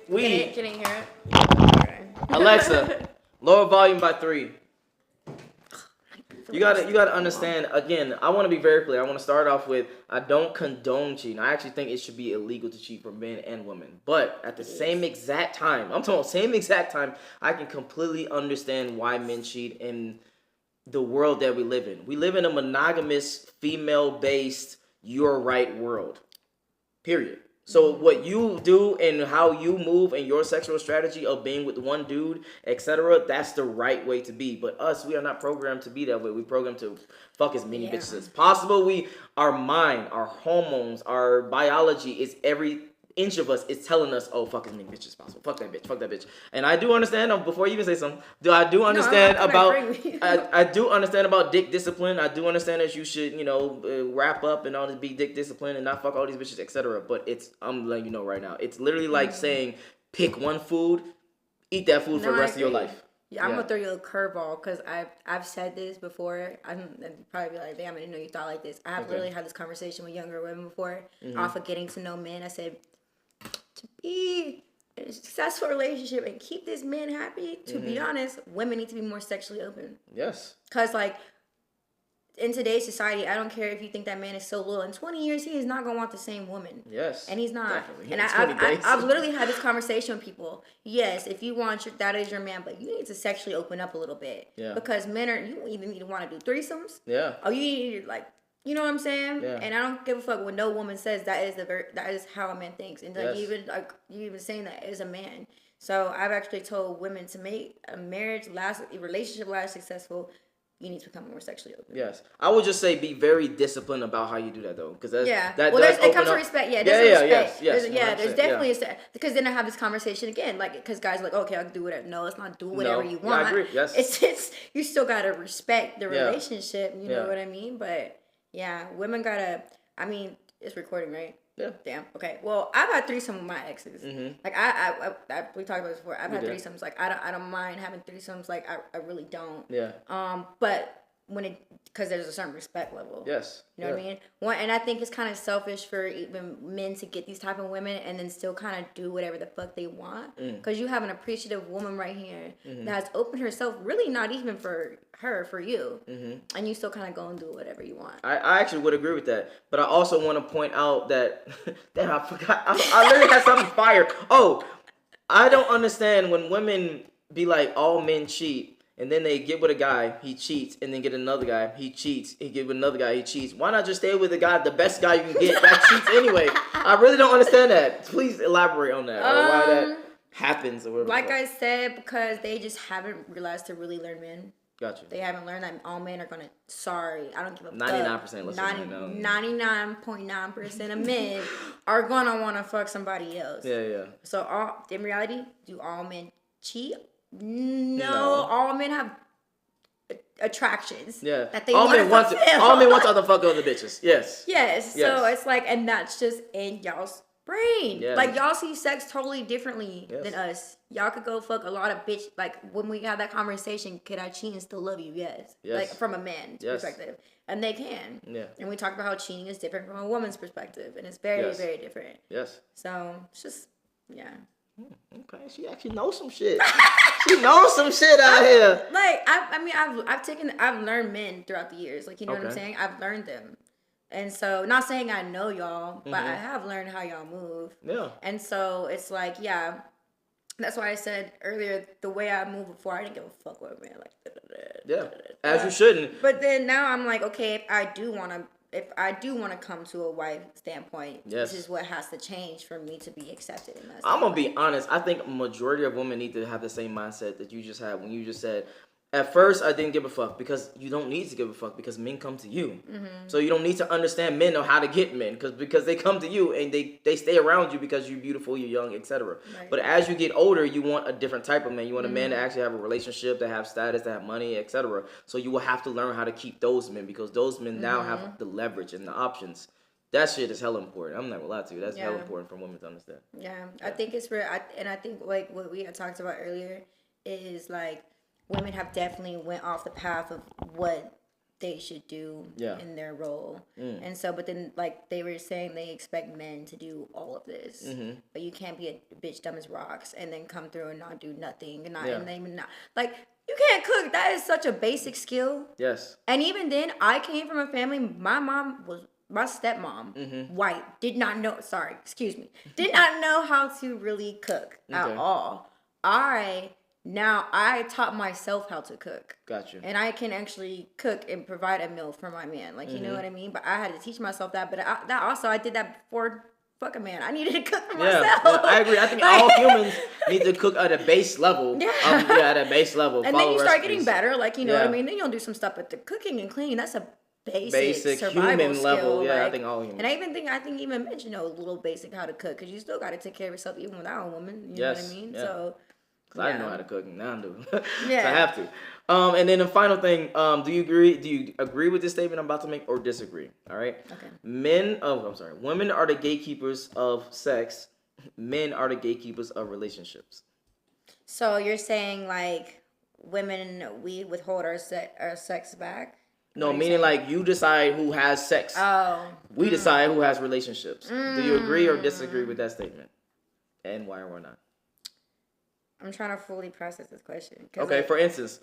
We. Can you hear it? Alexa, lower volume by 3. You gotta understand. Again, I want to be very clear. I want to start off with I don't condone cheating. I actually think it should be illegal to cheat for men and women. But at the same exact time, I'm talking about same exact time, I can completely understand why men cheat in the world that we live in. We live in a monogamous, female-based, you're right world. Period. So what you do and how you move and your sexual strategy of being with one dude, etc., that's the right way to be. But us, we are not programmed to be that way. We programmed to fuck as many bitches as possible. Our mind, our hormones, our biology is every inch of us is telling us, oh, fuck as many bitches as possible. Fuck that bitch. And I do understand, before you even say something, I do understand I do understand about dick discipline. I do understand that you should, wrap up and all this, be dick discipline and not fuck all these bitches, etc. But I'm letting you know right now, it's literally like saying, pick one food, eat that food for the rest of your life. Yeah, I'm gonna throw you a curveball because I've said this before. I'm probably be like, damn, I didn't know you thought like this. I have literally had this conversation with younger women before, off of getting to know men. I said, to be in a successful relationship and keep this man happy, to be honest, women need to be more sexually open. Yes. Because, like, in today's society, I don't care if you think that man is so loyal. In 20 years, he is not going to want the same woman. Yes. And he's not. Definitely. And I've literally had this conversation with people. Yes, if you want that is your man, but you need to sexually open up a little bit. Yeah. Because men you even need to want to do threesomes. Yeah. Oh, you need to, like, you know what I'm saying? Yeah. And I don't give a fuck when no woman says that is how a man thinks. And like you even saying that as a man. So I've actually told women to make a relationship last successful, you need to become more sexually open. Yes, I would just say be very disciplined about how you do that though, because it comes from respect. Yeah, respect. There's definitely because then I have this conversation again, like because guys are like, okay, I can do whatever. No, it's not do whatever you want. I agree. Yes, it's you still gotta respect the relationship. You know what I mean? But yeah, women gotta. I mean, it's recording, right? Yeah. Damn. Okay. Well, I've had threesomes with my exes. Like I we talked about this before. I've had threesomes. Like I don't mind having threesomes. Like I really don't. Yeah. But because there's a certain respect level. Yes. You know what I mean? And I think it's kind of selfish for even men to get these type of women and then still kind of do whatever the fuck they want. Because you have an appreciative woman right here that has opened herself, really not even for her, for you. And you still kind of go and do whatever you want. I actually would agree with that. But I also want to point out that, damn, I forgot. I literally had something fire. Oh, I don't understand when women be like, all men cheat. And then they get with a guy, he cheats, and then get another guy, he cheats, he get with another guy, he cheats. Why not just stay with the guy, the best guy you can get that cheats anyway? I really don't understand that. Please elaborate on that, or why that happens, or whatever. Like I said, because they just haven't realized to really learn men. Gotcha. They haven't learned that all men are gonna. Sorry, I don't give a 99%. 99.9% of men are gonna want to fuck somebody else. Yeah. So in reality, do all men cheat? No, all men have attractions. Yeah, that they all men want to other fuck other bitches. Yes. So it's like, and that's just in y'all's brain. Yes. Like y'all see sex totally differently than us. Y'all could go fuck a lot of bitch. Like when we have that conversation, could I cheat and still love you? Yes. Like from a man's perspective, and they can. Yeah. And we talked about how cheating is different from a woman's perspective, and it's very very different. Yes. So it's just Okay, she actually knows some shit. She knows some shit out here. Like I've learned men throughout the years. Like you know what I'm saying? I've learned them, and so not saying I know y'all, but I have learned how y'all move. Yeah. And so it's like that's why I said earlier the way I moved before I didn't give a fuck what man like. As you shouldn't. But then now I'm like, okay, if I do want to come to a wife standpoint, this is what has to change for me to be accepted in that. I'm gonna be honest. I think a majority of women need to have the same mindset that you just had when you just said, at first I didn't give a fuck, because you don't need to give a fuck because men come to you. So you don't need to understand men or how to get men because they come to you and they stay around you because you're beautiful, you're young, etc. Right. But as you get older, you want a different type of man. You want a man to actually have a relationship, that have status, that have money, etc. So you will have to learn how to keep those men because those men now have the leverage and the options. That shit is hella important. I'm not gonna lie to you. That's hella important for women to understand. Yeah, I think it's real. And I think like what we had talked about earlier is like women have definitely went off the path of what they should do in their role. And so, but then like they were saying, they expect men to do all of this, but you can't be a bitch dumb as rocks and then come through and not do nothing and not and then not like you can't cook. That is such a basic skill. Yes. And even then, I came from a family. My mom was my stepmom, white, did not know. Sorry, excuse me, did not know how to really cook at all. I taught myself how to cook. Gotcha. And I can actually cook and provide a meal for my man. Like, you know what I mean? But I had to teach myself that. But I did that before fuck a man. I needed to cook for myself. Yeah, I agree. I think all humans need to cook at a base level. At a base level. And then you start getting better. Like, you know what I mean? Then you'll do some stuff. But the cooking and cleaning, that's a basic survival human skill, level. Yeah, like, I think all humans. And I think even men should know a little basic how to cook. Because you still got to take care of yourself even without a woman. You know what I mean? Yeah. So... I didn't know how to cook, and now I do. So I have to. And then the final thing, do you agree with this statement I'm about to make or disagree? All right. Okay. Women are the gatekeepers of sex. Men are the gatekeepers of relationships. So you're saying like women, we withhold our sex back? No, meaning like you decide who has sex. Oh. We decide who has relationships. Do you agree or disagree with that statement? And why or why not? I'm trying to fully process this question. Okay, for instance,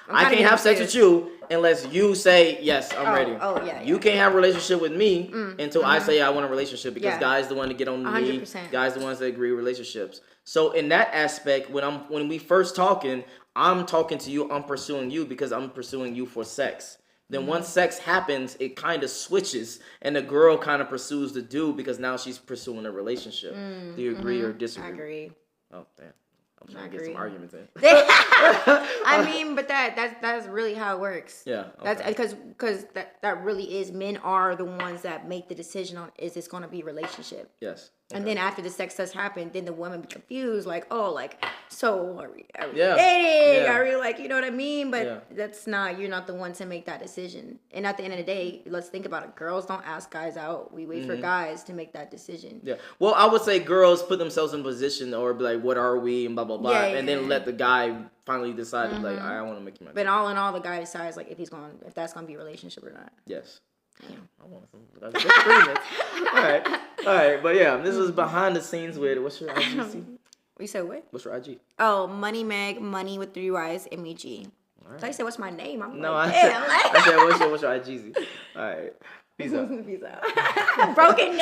I can't have sex with you unless you say, yes, I'm ready. Oh, yeah. You can't have a relationship with me until I say I want a relationship because guys the one to get on me. 100%. Guys the ones that agree relationships. So in that aspect, when we first talking, I'm talking to you, I'm pursuing you because I'm pursuing you for sex. Then once sex happens, it kind of switches and the girl kind of pursues the dude because now she's pursuing a relationship. Do you agree or disagree? I agree. Oh, damn. I'm trying to get some arguments in. I mean, but that's really how it works. Yeah. Okay. That's because that really is, men are the ones that make the decision on is this going to be a relationship. Yes. Okay. And then after the sex does happen, then the women be confused, like, oh, like, so are we dating? Yeah. Are we like, you know what I mean? But that's not, you're not the one to make that decision. And at the end of the day, let's think about it. Girls don't ask guys out. We wait for guys to make that decision. Yeah. Well, I would say girls put themselves in a position or be like, what are we? And blah, blah, blah. And then let the guy finally decide, like, I want to make you my But all in all, the guy decides, like, if that's going to be a relationship or not. Yes. Damn, I want some disagreements. All right, but yeah, this is behind the scenes with what's your IG? You said what? What's your IG? Oh, Money Meg, money with 3 Y's, MEG. Right. So I said, what's my name? I'm no, like, I said, what's your IG? All right, peace out. Peace out. Broken neck.